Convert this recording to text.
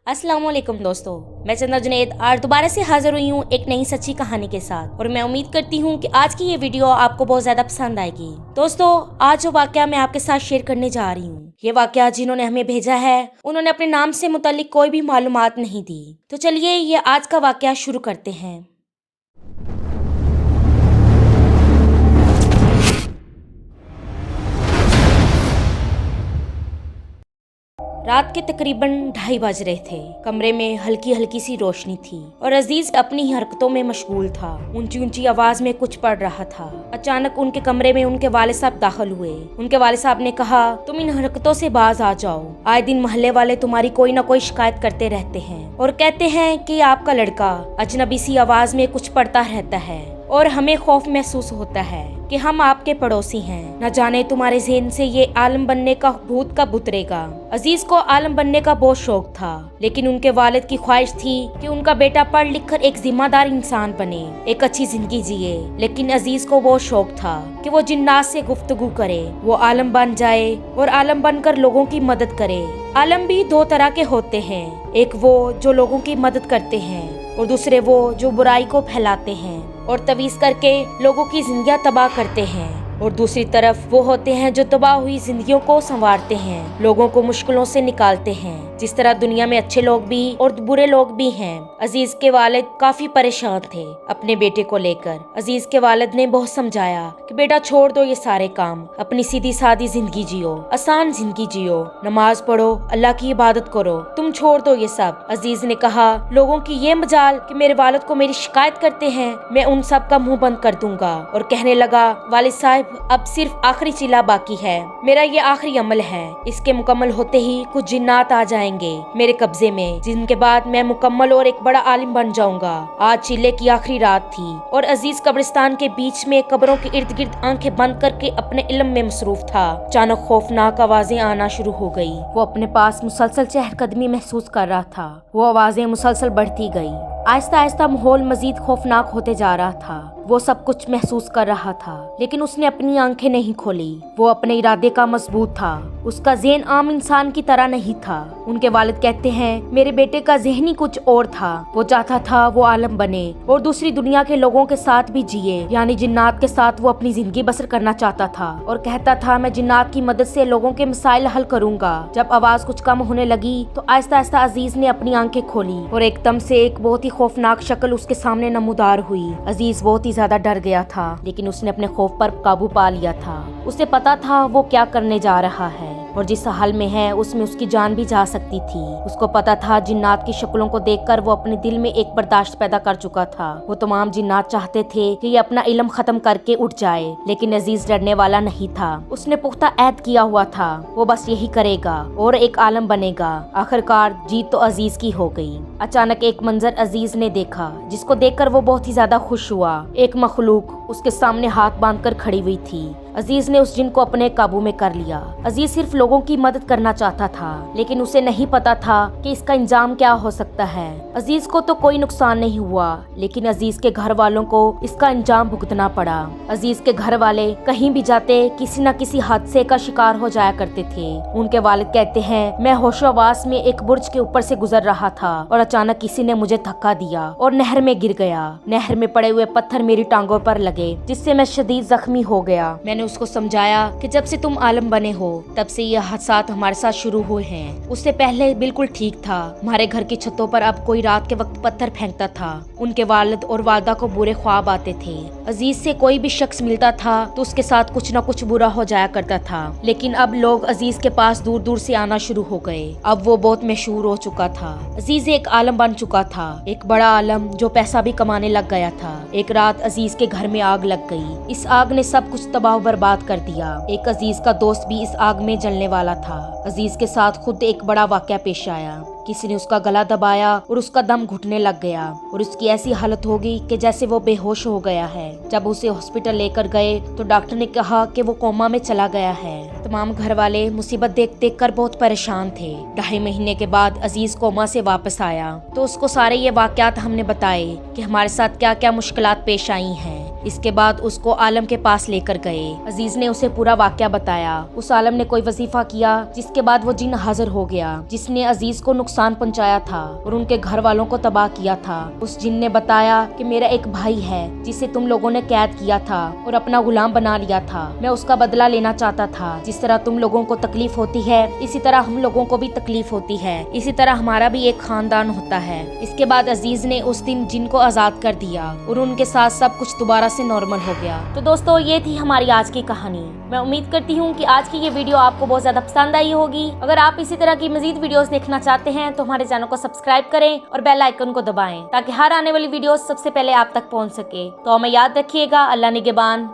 अस्सलाम वालेकुम दोस्तों, मैं चंदा जुनैद आज दोबारा से हाजिर हुई हूँ एक नई सच्ची कहानी के साथ और मैं उम्मीद करती हूँ कि आज की ये वीडियो आपको बहुत ज्यादा पसंद आएगी। दोस्तों, आज जो वाकया मैं आपके साथ शेयर करने जा रही हूँ, ये वाकया जिन्होंने हमें भेजा है उन्होंने अपने नाम से मुतालिक कोई भी मालूमात नहीं दी। तो चलिए ये आज का वाकया शुरू करते हैं। रात के तकरीबन 2:30 बज रहे थे। कमरे में हल्की हल्की सी रोशनी थी और अजीज अपनी हरकतों में मशगूल था। ऊंची ऊंची आवाज में कुछ पढ़ रहा था। अचानक उनके कमरे में उनके वाले साहब दाखिल हुए। उनके वाले साहब ने कहा, तुम इन हरकतों से बाज आ जाओ। आए दिन मोहल्ले वाले तुम्हारी कोई ना कोई शिकायत करते रहते हैं और कहते हैं कि आपका लड़का अजनबी सी आवाज में कुछ पढ़ता रहता है और हमें खौफ महसूस होता है कि हम आपके पड़ोसी हैं। न जाने तुम्हारे ज़हन से ये आलम बनने का भूत कब उतरेगा। अजीज को आलम बनने का बहुत शौक था, लेकिन उनके वालिद की ख्वाहिश थी कि उनका बेटा पढ़ लिख कर एक जिम्मेदार इंसान बने, एक अच्छी जिंदगी जिए। लेकिन अजीज को बहुत शौक था कि वो जिन्नात से गुफ्तगू करे, वो आलम बन जाए और आलम बनकर लोगों की मदद करे। आलम भी दो तरह के होते हैं, एक वो जो लोगों की मदद करते हैं और दूसरे वो जो बुराई को फैलाते हैं और तवीज़ करके लोगों की जिंदगियां तबाह करते हैं। और दूसरी तरफ वो होते हैं जो तबाह हुई जिंदगियों को संवारते हैं, लोगों को मुश्किलों से निकालते हैं। जिस तरह दुनिया में अच्छे लोग भी और बुरे लोग भी हैं। अजीज के वालिद काफी परेशान थे अपने बेटे को लेकर। अजीज के वालिद ने बहुत समझाया कि बेटा छोड़ दो ये सारे काम, अपनी सीधी सादी जिंदगी जियो, आसान जिंदगी जियो, नमाज पढ़ो, अल्लाह की इबादत करो, तुम छोड़ दो ये सब। अजीज ने कहा, लोगों की ये मजाल कि मेरे वालिद को मेरी शिकायत करते हैं, मैं उन सब का मुंह बंद कर दूंगा। और कहने लगा, वालिद साहब अब सिर्फ आखिरी चिल्ला बाकी है, मेरा ये आखिरी अमल है, इसके मुकम्मल होते ही कुछ जिन्नात आ जाएंगे मेरे कब्जे में, जिनके बाद मैं मुकम्मल और एक बड़ा आलिम बन जाऊंगा। आज चिल्ले की आखिरी रात थी और अजीज कब्रिस्तान के बीच में कब्रों के इर्द गिर्द आंखें बंद करके अपने इल्म में मसरूफ था। अचानक खौफनाक आवाजें आना शुरू हो गई। वो अपने पास मुसलसल चहलकदमी महसूस कर रहा था। वो आवाजें मुसलसल बढ़ती गई। आहिस्ता आहिस्ता माहौल मजीद खौफनाक होते जा रहा था। वो सब कुछ महसूस कर रहा था, लेकिन उसने अपनी आंखें नहीं खोली। वो अपने इरादे का मजबूत था। उसका ज़हन आम इंसान की तरह नहीं था। उनके वालिद कहते हैं, मेरे बेटे का ज़हनी कुछ और था। वो चाहता था वो आलम बने और दूसरी दुनिया के लोगों के साथ भी जिए, यानी जिन्नात के साथ वो अपनी जिंदगी बसर करना चाहता था और कहता था, मैं जिन्नात की मदद से लोगों के मसाइल हल करूंगा। जब आवाज कुछ कम होने लगी तो आहिस्ता आहिस्ता अजीज ने अपनी आंखें खोली और एकदम से एक बहुत ही खौफनाक शक्ल उसके सामने नमूदार हुई। अजीज बहुत ही ज्यादा डर गया था, लेकिन उसने अपने खौफ पर काबू पा लिया था। उसे पता था वो क्या करने जा रहा है और जिस हाल में है उसमें उसकी जान भी जा सकती थी। उसको पता था जिन्नात की शक्लों को देखकर वो अपने दिल में एक बर्दाश्त पैदा कर चुका था। वो तमाम जिन्नात चाहते थे कि ये अपना इल्म खत्म करके उठ जाए, लेकिन अजीज डरने वाला नहीं था। उसने पुख्ता ऐद किया हुआ था, वो बस यही करेगा और एक आलम बनेगा। आखिरकार जीत तो अजीज की हो गई। अचानक एक मंजर अजीज ने देखा, जिसको देखकर वो बहुत ही ज्यादा खुश हुआ। एक मखलूक उसके सामने हाथ बांधकर खड़ी हुई थी। अजीज ने उस जिन को अपने काबू में कर लिया। अजीज सिर्फ लोगों की मदद करना चाहता था, लेकिन उसे नहीं पता था कि इसका इंजाम क्या हो सकता है। अजीज को तो कोई नुकसान नहीं हुआ, लेकिन अजीज के घर वालों को इसका इंजाम भुगतना पड़ा। अजीज के घर वाले कहीं भी जाते किसी न किसी हादसे का शिकार हो जाया करते थे। उनके वालिद कहते हैं, मैं होशोहवास में एक बुर्ज के ऊपर से गुजर रहा था और अचानक किसी ने मुझे धक्का दिया और नहर में गिर गया। नहर में पड़े हुए पत्थर मेरी टांगों पर लगे, जिससे मैं शदीद जख्मी हो गया। मैंने उसको समझाया कि जब से तुम आलम बने हो तब से ये हादसात हमारे साथ शुरू हुए हैं। उससे पहले बिल्कुल ठीक था। हमारे घर की छतों पर अब कोई रात के वक्त पत्थर फेंकता था। उनके वालिद और वालदा को बुरे ख्वाब आते थे। अजीज से कोई भी शख्स मिलता था तो उसके साथ कुछ न कुछ बुरा हो जाया करता था। लेकिन अब लोग अजीज के पास दूर दूर से आना शुरू हो गए। अब वो बहुत मशहूर हो चुका था। अजीज एक आलम बन चुका था, एक बड़ा आलम जो पैसा भी कमाने लग गया था। एक रात अजीज के घर में आग लग गई। इस आग ने सब कुछ तबाह बर्बाद कर दिया। एक अजीज का दोस्त भी इस आग में जलने वाला था। अजीज के साथ खुद एक बड़ा वाकया पेश आया। किसी ने उसका गला दबाया और उसका दम घुटने लग गया और उसकी ऐसी हालत हो गई कि जैसे वो बेहोश हो गया है। जब उसे हॉस्पिटल लेकर गए तो डॉक्टर ने कहा कि वो कोमा में चला गया है। तमाम घर वाले मुसीबत देख देख कर बहुत परेशान थे। 2.5 महीने के बाद अजीज कोमा से वापस आया तो उसको सारे ये वाकयात हमने बताए कि हमारे साथ क्या क्या मुश्किलात पेश आई हैं। इसके बाद उसको आलम के पास लेकर गए। अजीज ने उसे पूरा वाकया बताया। उस आलम ने कोई वजीफा किया जिसके बाद वो जिन हाजिर हो गया जिसने अजीज को नुकसान पहुंचाया था और उनके घर वालों को तबाह किया था। उस जिन ने बताया कि मेरा एक भाई है जिसे तुम लोगों ने कैद किया था और अपना गुलाम बना लिया था। मैं उसका बदला लेना चाहता था। जिस तरह तुम लोगों को तकलीफ होती है इसी तरह हम लोगों को भी तकलीफ होती है। इसी तरह हमारा भी एक खानदान होता है। इसके बाद अजीज ने उस दिन जिन को आजाद कर दिया और उनके साथ सब कुछ दोबारा से नॉर्मल हो गया। तो दोस्तों ये थी हमारी आज की कहानी। मैं उम्मीद करती हूँ कि आज की ये वीडियो आपको बहुत ज्यादा पसंद आई होगी। अगर आप इसी तरह की मजीद वीडियोस देखना चाहते हैं तो हमारे चैनल को सब्सक्राइब करें और बेल आइकन को दबाएं ताकि हर आने वाली वीडियो सबसे पहले आप तक पहुँच सके। तो हमें याद रखिएगा। अल्लाह निगहबान।